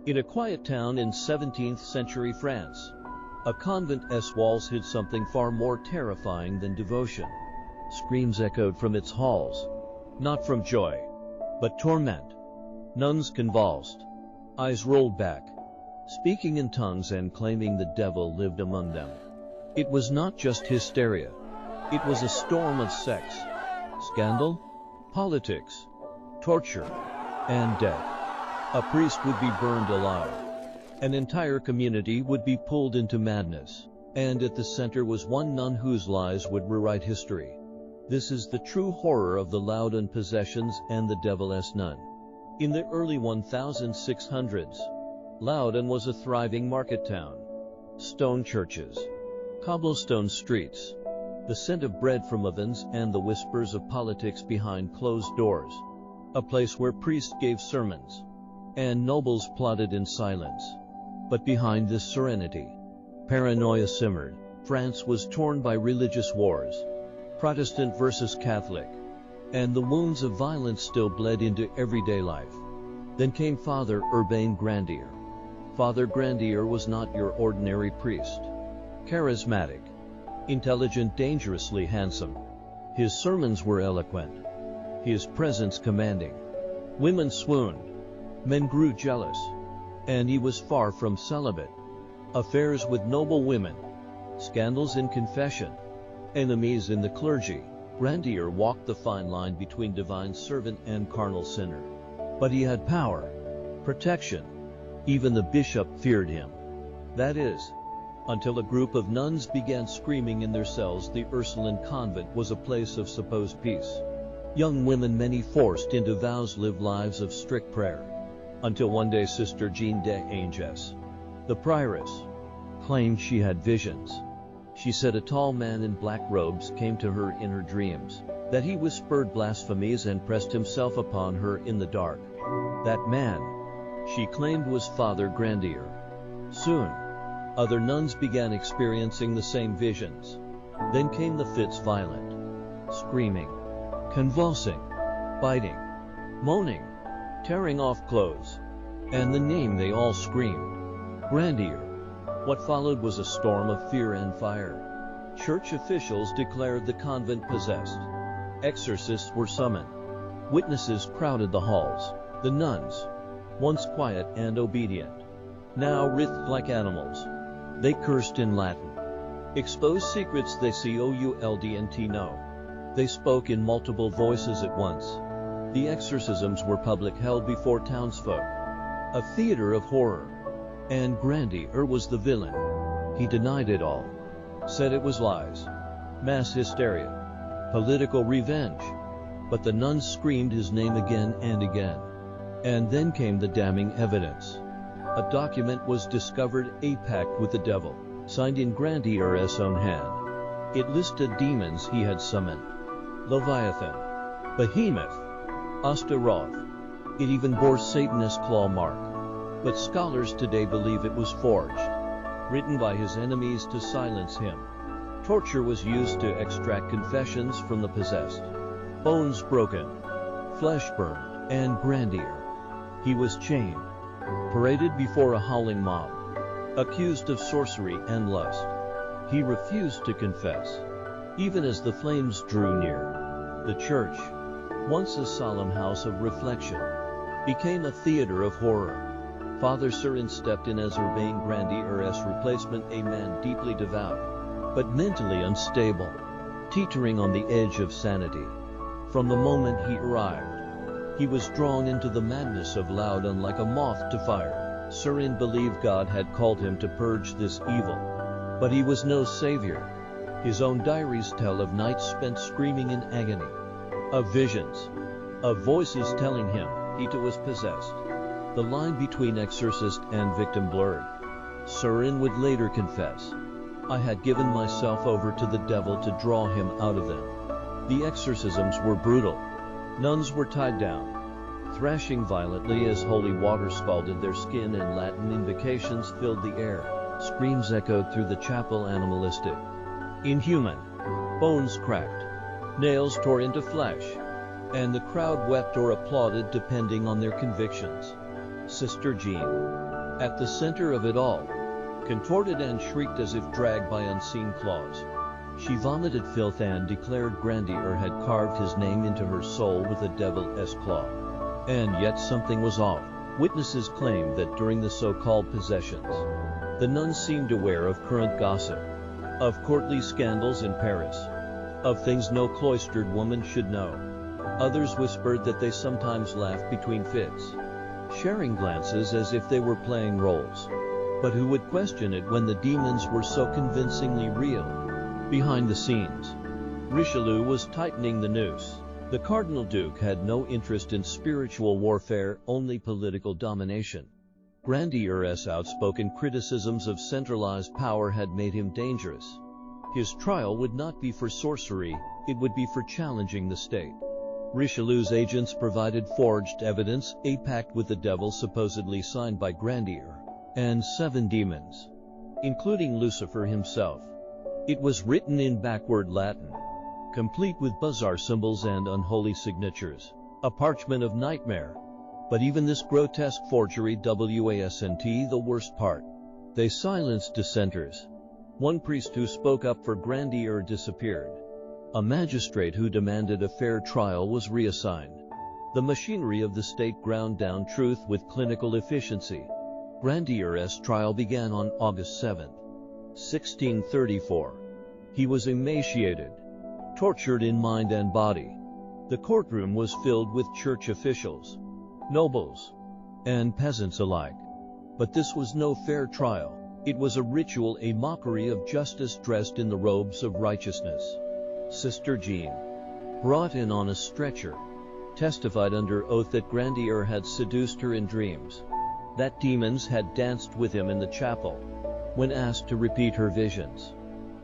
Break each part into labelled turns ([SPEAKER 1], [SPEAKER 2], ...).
[SPEAKER 1] In a quiet town in 17th century France, a convent's walls hid something far more terrifying than devotion. Screams echoed from its halls, not from joy, but torment. Nuns convulsed, eyes rolled back, speaking in tongues and claiming the devil lived among them. It was not just hysteria. It was a storm of sex, scandal, politics, torture, and death. A priest would be burned alive. An entire community would be pulled into madness. And at the center was one nun whose lies would rewrite history. This is the true horror of the Loudun possessions and the devil's nun. In the early 1600s, Loudun was a thriving market town. Stone churches, cobblestone streets, the scent of bread from ovens and the whispers of politics behind closed doors. A place where priests gave sermons and nobles plotted in silence. But behind this serenity, paranoia simmered. France was torn by religious wars, Protestant versus Catholic, and the wounds of violence still bled into everyday life. Then came Father Urbain Grandier. Father Grandier was not your ordinary priest. Charismatic, intelligent, dangerously handsome. His sermons were eloquent, his presence commanding. Women swooned, men grew jealous, and he was far from celibate. Affairs with noble women, scandals in confession, enemies in the clergy. Grandier walked the fine line between divine servant and carnal sinner. But he had power, protection. Even the bishop feared him. That is, until a group of nuns began screaming in their cells the Ursuline convent was a place of supposed peace. Young women, many forced into vows, lived lives of strict prayer. Until one day Sister Jeanne d'Angers, the prioress, claimed she had visions. She said a tall man in black robes came to her in her dreams, that he whispered blasphemies and pressed himself upon her in the dark. That man, she claimed, was Father Grandier. Soon, other nuns began experiencing the same visions. Then came the fits, violent, screaming, convulsing, biting, moaning, tearing off clothes, and the name they all screamed: Grandier. What followed was a storm of fear and fire. Church officials declared the convent possessed. Exorcists were summoned. Witnesses crowded the halls. The nuns, once quiet and obedient, now writhed like animals. They cursed in Latin, exposed secrets they couldn't know. They spoke in multiple voices at once. The exorcisms were public, held before townsfolk, a theater of horror. And Grandier was the villain. He denied it all, said it was lies, mass hysteria, political revenge. But the nuns screamed his name again and again. And then came the damning evidence. A document was discovered, a pact with the devil, signed in Grandier's own hand. It listed demons he had summoned: Leviathan, Behemoth, Astaroth. It even bore Satan's claw mark. But scholars today believe it was forged, written by his enemies to silence him. Torture was used to extract confessions from the possessed. Bones broken, flesh burned, and Grandier, he was chained, paraded before a howling mob, accused of sorcery and lust. He refused to confess, even as the flames drew near. The church, once a solemn house of reflection, became a theater of horror. Father Surin stepped in as Urbain Grandier's replacement, a man deeply devout, but mentally unstable, teetering on the edge of sanity. From the moment he arrived, he was drawn into the madness of Loudun like a moth to fire. Surin believed God had called him to purge this evil, but he was no savior. His own diaries tell of nights spent screaming in agony, of visions, of voices telling him he too was possessed. The line between exorcist and victim blurred. Surin would later confess, "I had given myself over to the devil to draw him out of them." The exorcisms were brutal. Nuns were tied down, thrashing violently as holy water scalded their skin, and Latin invocations filled the air. Screams echoed through the chapel, animalistic, inhuman. Bones cracked, nails tore into flesh, and the crowd wept or applauded depending on their convictions. Sister Jeanne. At the center of it all, contorted and shrieked as if dragged by unseen claws. She vomited filth and declared Grandier had carved his name into her soul with a devil's claw. And yet something was off. Witnesses claimed that during the so-called possessions, the nuns seemed aware of current gossip, of courtly scandals in Paris, of things no cloistered woman should know. Others whispered that they sometimes laughed between fits, sharing glances as if they were playing roles. But who would question it when the demons were so convincingly real? Behind the scenes, Richelieu was tightening the noose. The Cardinal Duke had no interest in spiritual warfare, only political domination. Grandier's outspoken criticisms of centralized power had made him dangerous. His trial would not be for sorcery, it would be for challenging the state. Richelieu's agents provided forged evidence, a pact with the devil supposedly signed by Grandier, and 7 demons, including Lucifer himself. It was written in backward Latin, complete with bizarre symbols and unholy signatures, a parchment of nightmare. But even this grotesque forgery wasn't the worst part. They silenced dissenters. One priest who spoke up for Grandier disappeared. A magistrate who demanded a fair trial was reassigned. The machinery of the state ground down truth with clinical efficiency. Grandier's trial began on August 7, 1634. He was emaciated, tortured in mind and body. The courtroom was filled with church officials, nobles, and peasants alike. But this was no fair trial. It was a ritual, a mockery of justice dressed in the robes of righteousness. Sister Jeanne, brought in on a stretcher, testified under oath that Grandier had seduced her in dreams, that demons had danced with him in the chapel. When asked to repeat her visions,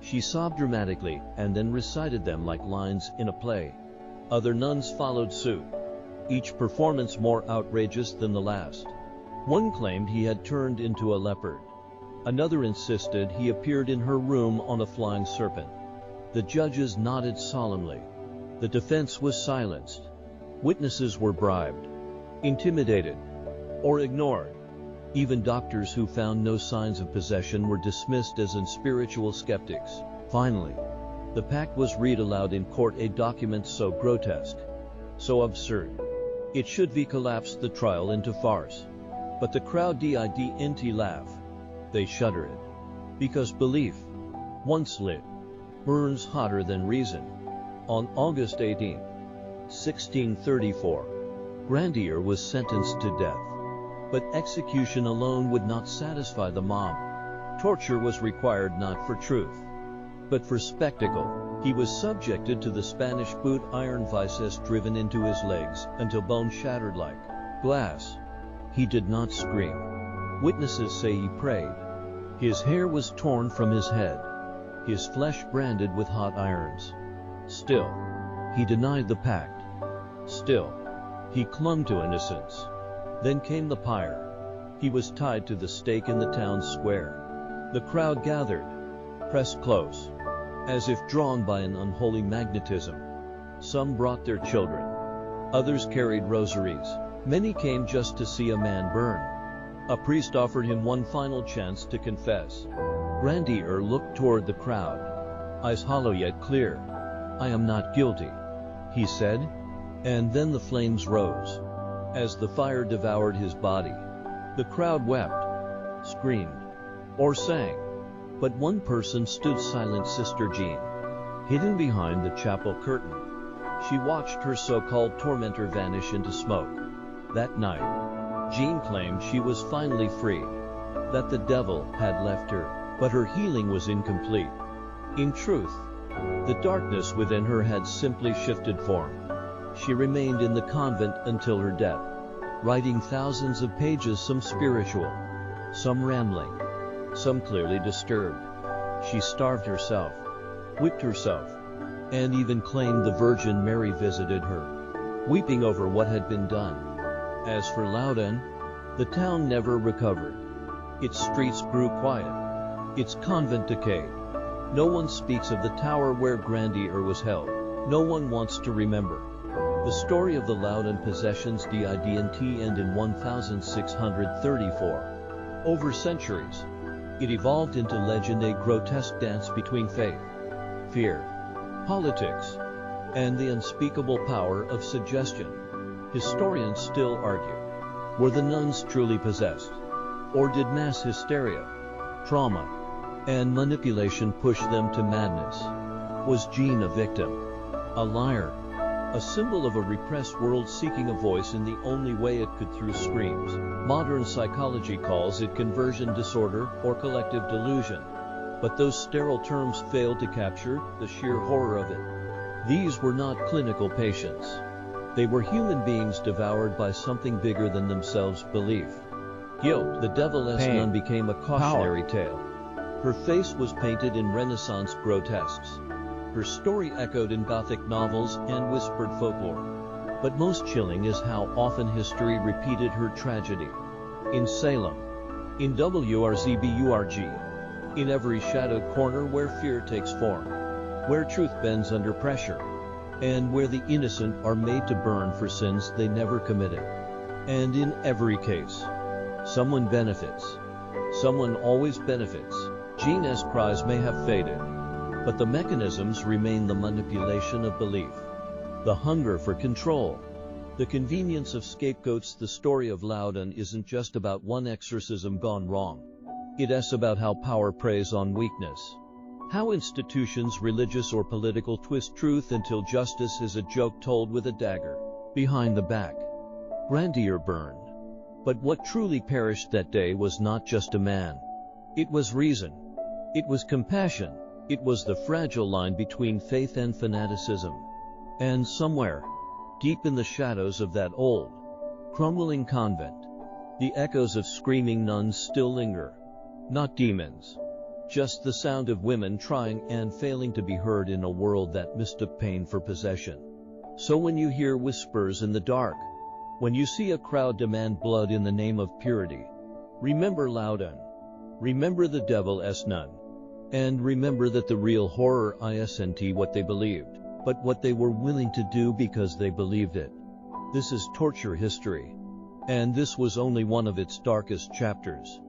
[SPEAKER 1] she sobbed dramatically and then recited them like lines in a play. Other nuns followed suit, each performance more outrageous than the last. One claimed he had turned into a leopard. Another insisted he appeared in her room on a flying serpent. The judges nodded solemnly. The defense was silenced. Witnesses were bribed, intimidated, or ignored. Even doctors who found no signs of possession were dismissed as unspiritual skeptics. Finally, the pact was read aloud in court, a document so grotesque, so absurd, it should have collapsed the trial into farce. But the crowd didn't laugh. They shuddered. Because belief, once lit, burns hotter than reason. On August 18, 1634, Grandier was sentenced to death. But execution alone would not satisfy the mob. Torture was required not for truth, but for spectacle. He was subjected to the Spanish boot iron vices driven into his legs until bone shattered like glass. He did not scream. Witnesses say he prayed. His hair was torn from his head, his flesh branded with hot irons. Still, he denied the pact. Still, he clung to innocence. Then came the pyre. He was tied to the stake in the town square. The crowd gathered, pressed close, as if drawn by an unholy magnetism. Some brought their children. Others carried rosaries. Many came just to see a man burn. A priest offered him one final chance to confess. Grandier looked toward the crowd, eyes hollow yet clear. "I am not guilty," he said. And then the flames rose. As the fire devoured his body, the crowd wept, screamed, or sang. But one person stood silent, Sister Jeanne, hidden behind the chapel curtain. She watched her so-called tormentor vanish into smoke. That night, Jeanne claimed she was finally free, that the devil had left her, but her healing was incomplete. In truth, the darkness within her had simply shifted form. She remained in the convent until her death, writing thousands of pages, some spiritual, some rambling, some clearly disturbed. She starved herself, whipped herself, and even claimed the Virgin Mary visited her, weeping over what had been done. As for Loudun, the town never recovered. Its streets grew quiet, its convent decayed. No one speaks of the tower where Grandier was held. No one wants to remember. The story of the Loudun possessions didn't end in 1634. Over centuries, it evolved into legend, a grotesque dance between faith, fear, politics, and the unspeakable power of suggestion. Historians still argue, were the nuns truly possessed? Or did mass hysteria, trauma, and manipulation push them to madness? Was Jeanne a victim, a liar, a symbol of a repressed world seeking a voice in the only way it could through screams? Modern psychology calls it conversion disorder or collective delusion, but those sterile terms fail to capture the sheer horror of it. These were not clinical patients. They were human beings devoured by something bigger than themselves: belief, guilt. The devil-esque nun became a cautionary tale. Her face was painted in Renaissance grotesques. Her story echoed in Gothic novels and whispered folklore. But most chilling is how often history repeated her tragedy. In Salem, in WRZBURG, in every shadowed corner where fear takes form, where truth bends under pressure, and where the innocent are made to burn for sins they never committed. And in every case, someone benefits. Someone always benefits. Jeanne's cries may have faded, but the mechanisms remain: the manipulation of belief, the hunger for control, the convenience of scapegoats. The story of Loudun isn't just about one exorcism gone wrong. It's about how power preys on weakness, how institutions, religious or political, twist truth until justice is a joke told with a dagger behind the back. Grandier burned. But what truly perished that day was not just a man. It was reason. It was compassion. It was the fragile line between faith and fanaticism. And somewhere, deep in the shadows of that old, crumbling convent, the echoes of screaming nuns still linger. Not demons, just the sound of women trying and failing to be heard in a world that mistook pain for possession. So when you hear whispers in the dark, when you see a crowd demand blood in the name of purity, remember Loudun. Remember the devil's nun. And remember that the real horror isn't what they believed, but what they were willing to do because they believed it. This is torture history. And this was only one of its darkest chapters.